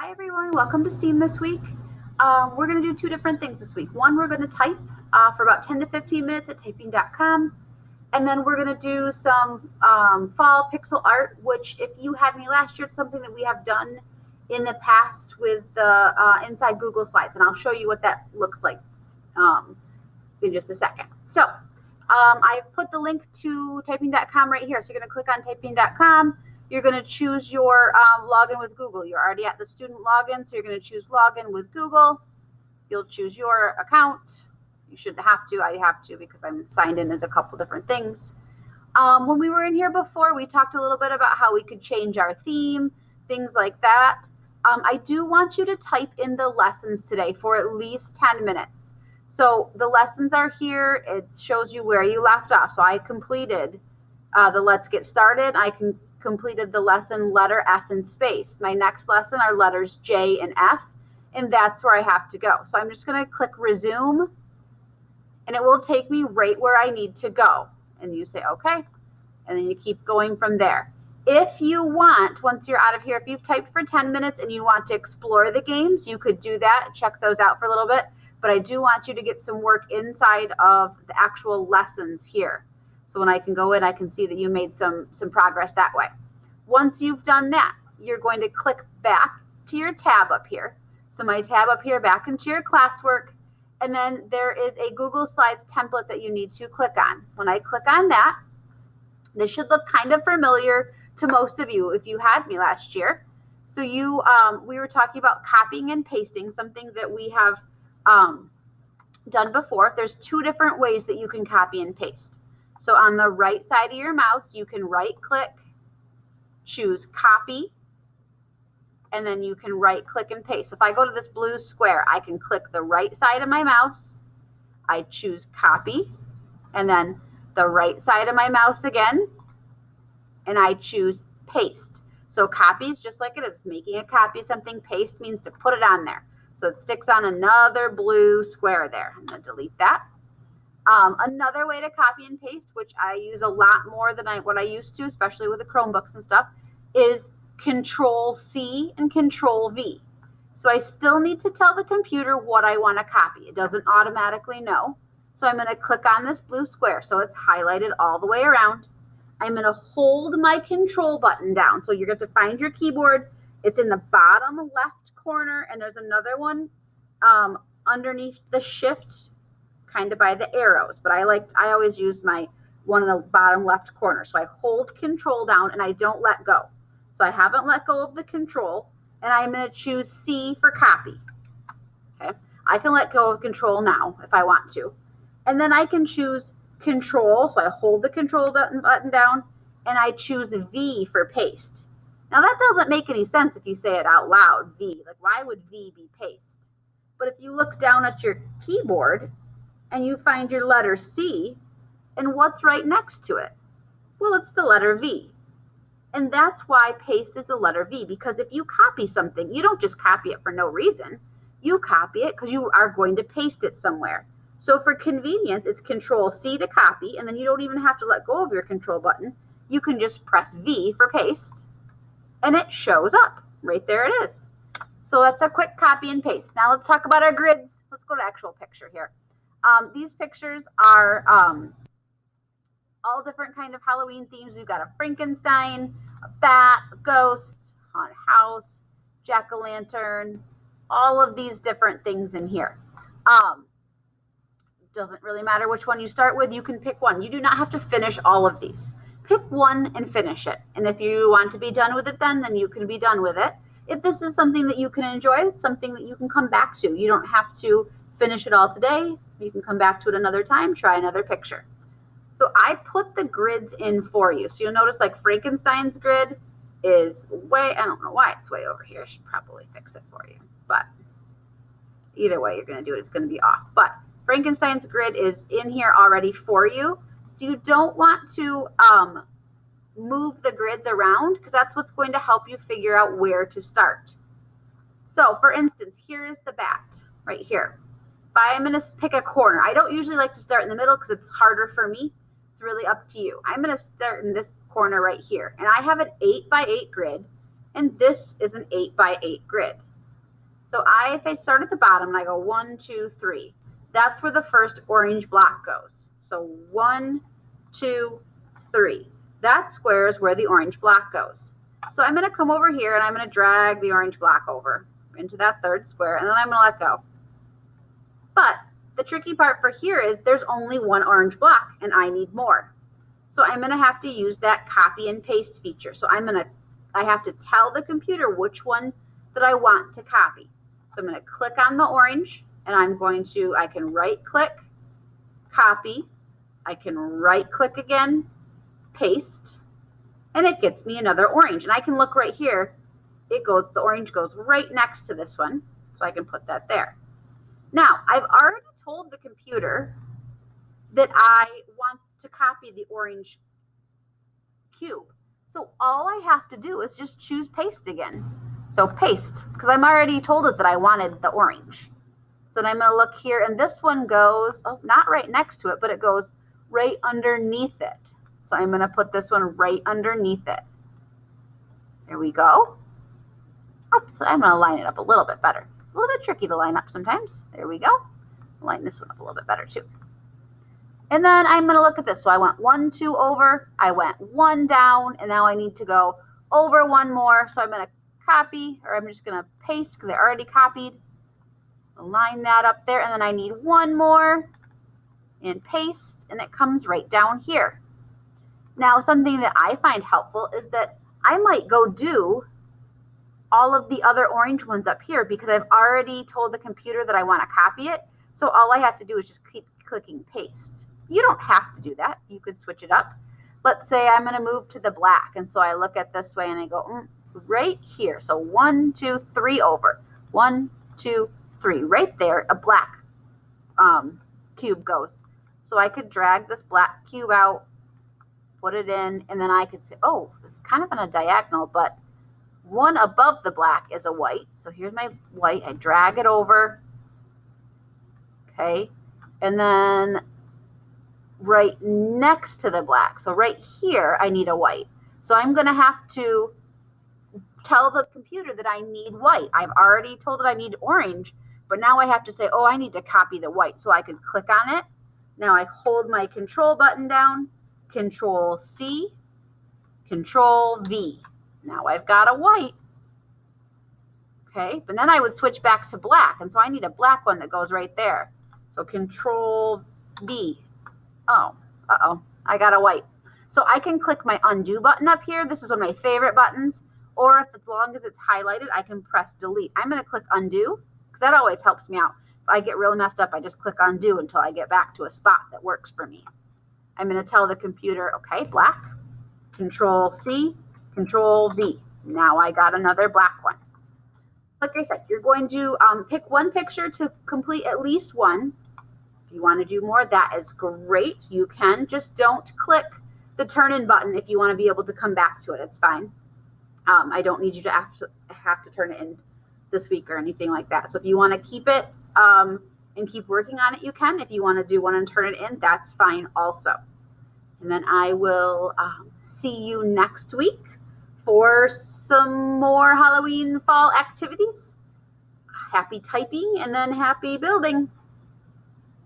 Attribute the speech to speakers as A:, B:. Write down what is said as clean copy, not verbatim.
A: Hi everyone, welcome to STEAM this week. We're going to do two different things this week. One, we're going to type for about 10 to 15 minutes at typing.com. And then we're going to do some fall pixel art, which if you had me last year, it's something that we have done in the past with the inside Google Slides. And I'll show you what that looks like in just a second. So I've put the link to typing.com right here. So you're going to click on typing.com. You're going to choose your login with Google. You're already at the student login, so you're going to choose login with Google. You'll choose your account. You shouldn't have to. I have to because I'm signed in as a couple different things. When we were in here before, we talked a little bit about how we could change our theme, things like that. I do want you to type in the lessons today for at least 10 minutes. So the lessons are here. It shows you where you left off. So I completed the Let's Get Started. I completed the lesson letter F and space. My next lesson are letters J and F, and that's where I have to go. So I'm just going to click resume, and it will take me right where I need to go. And you say, okay, and then you keep going from there. If you want, once you're out of here, if you've typed for 10 minutes and you want to explore the games, you could do that, check those out for a little bit. But I do want you to get some work inside of the actual lessons here. So when I can go in, I can see that you made some progress that way. Once you've done that, you're going to click back to your tab up here. So my tab up here, back into your classwork. And then there is a Google Slides template that you need to click on. When I click on that, this should look kind of familiar to most of you if you had me last year. So we were talking about copying and pasting, something that we have done before. There's two different ways that you can copy and paste. So on the right side of your mouse, you can right click, choose copy, and then you can right click and paste. So if I go to this blue square, I can click the right side of my mouse, I choose copy, and then the right side of my mouse again, and I choose paste. So copy is just like it is, making a copy of something. Paste means to put it on there. So it sticks on another blue square there. I'm going to delete that. Another way to copy and paste, which I use a lot more than what I used to, especially with the Chromebooks and stuff, is Control C and Control V. So I still need to tell the computer what I want to copy. It doesn't automatically know. So I'm going to click on this blue square. So it's highlighted all the way around. I'm going to hold my control button down. So you're going to find your keyboard. It's in the bottom left corner, and there's another one underneath the shift, kind of by the arrows, but I always use my one in the bottom left corner. So I hold control down and I don't let go. So I haven't let go of the control, and I'm going to choose C for copy. Okay. I can let go of control now if I want to. And then I can choose control. So I hold the control button down and I choose V for paste. Now that doesn't make any sense if you say it out loud, V. Like, why would V be paste? But if you look down at your keyboard and you find your letter C, and what's right next to it? Well, it's the letter V. And that's why paste is the letter V, because if you copy something, you don't just copy it for no reason. You copy it because you are going to paste it somewhere. So for convenience, it's Control C to copy, and then you don't even have to let go of your control button. You can just press V for paste, and it shows up. Right there it is. So that's a quick copy and paste. Now let's talk about our grids. Let's go to actual picture here. These pictures are all different kind of Halloween themes. We've got a Frankenstein, a bat, a ghost, haunted house, jack-o'-lantern, all of these different things in here. Doesn't really matter which one you start with. You can pick one. You do not have to finish all of these. Pick one and finish it. And if you want to be done with it then you can be done with it. If this is something that you can enjoy, it's something that you can come back to. You don't have to finish it all today. You can come back to it another time, try another picture. So I put the grids in for you. So you'll notice like Frankenstein's grid is I don't know why it's way over here. I should probably fix it for you. But either way you're going to do it, it's going to be off. But Frankenstein's grid is in here already for you. So you don't want to move the grids around, because that's what's going to help you figure out where to start. So for instance, here is the bat right here. I'm going to pick a corner. I don't usually like to start in the middle because it's harder for me. It's really up to you. I'm going to start in this corner right here. And I have an 8x8 grid, and this is an 8x8 grid. So if I start at the bottom and I go 1, 2, 3, that's where the first orange block goes. So 1, 2, 3. That square is where the orange block goes. So I'm going to come over here and I'm going to drag the orange block over into that third square, and then I'm going to let go. But the tricky part for here is there's only one orange block and I need more. So I'm going to have to use that copy and paste feature. So I have to tell the computer which one that I want to copy. So I'm going to click on the orange, and I can right click, copy. I can right click again, paste, and it gets me another orange. And I can look right here. The orange goes right next to this one. So I can put that there. Now, I've already told the computer that I want to copy the orange cube. So all I have to do is just choose paste again. So paste, because I'm already told it that I wanted the orange. So then I'm going to look here, and this one goes, not right next to it, but it goes right underneath it. So I'm going to put this one right underneath it. There we go. So I'm going to line it up a little bit better. It's a little bit tricky to line up sometimes. There we go. Line this one up a little bit better too. And then I'm going to look at this. So I went 1, 2 over, I went 1 down, and now I need to go over 1 more. So I'm going to copy, or I'm just going to paste because I already copied. Line that up there, and then I need 1 more and paste, and it comes right down here. Now, something that I find helpful is that I might go do all of the other orange ones up here because I've already told the computer that I want to copy it. So all I have to do is just keep clicking paste. You don't have to do that. You could switch it up. Let's say I'm going to move to the black. And so I look at this way and I go right here. So 1, 2, 3 over. 1, 2, 3. Right there, a black cube goes. So I could drag this black cube out, put it in, and then I could say, oh, it's kind of on a diagonal, but one above the black is a white. So here's my white. I drag it over. Okay. And then right next to the black. So right here, I need a white. So I'm going to have to tell the computer that I need white. I've already told it I need orange, but now I have to say, oh, I need to copy the white. So I could click on it. Now I hold my control button down, Control C, Control V. Now I've got a white. Okay, but then I would switch back to black. And so I need a black one that goes right there. So Control V. Oh, I got a white. So I can click my undo button up here. This is one of my favorite buttons. Or if as long as it's highlighted, I can press delete. I'm going to click undo because that always helps me out. If I get really messed up, I just click undo until I get back to a spot that works for me. I'm going to tell the computer, okay, black, Control C, Control V. Now I got another black one. Like I said, you're going to pick one picture to complete at least one. If you want to do more, that is great. You can. Just don't click the turn in button if you want to be able to come back to it. It's fine. I don't need you to have to turn it in this week or anything like that. So if you want to keep it and keep working on it, you can. If you want to do one and turn it in, that's fine also. And then I will see you next week for some more Halloween fall activities. Happy typing and then happy building.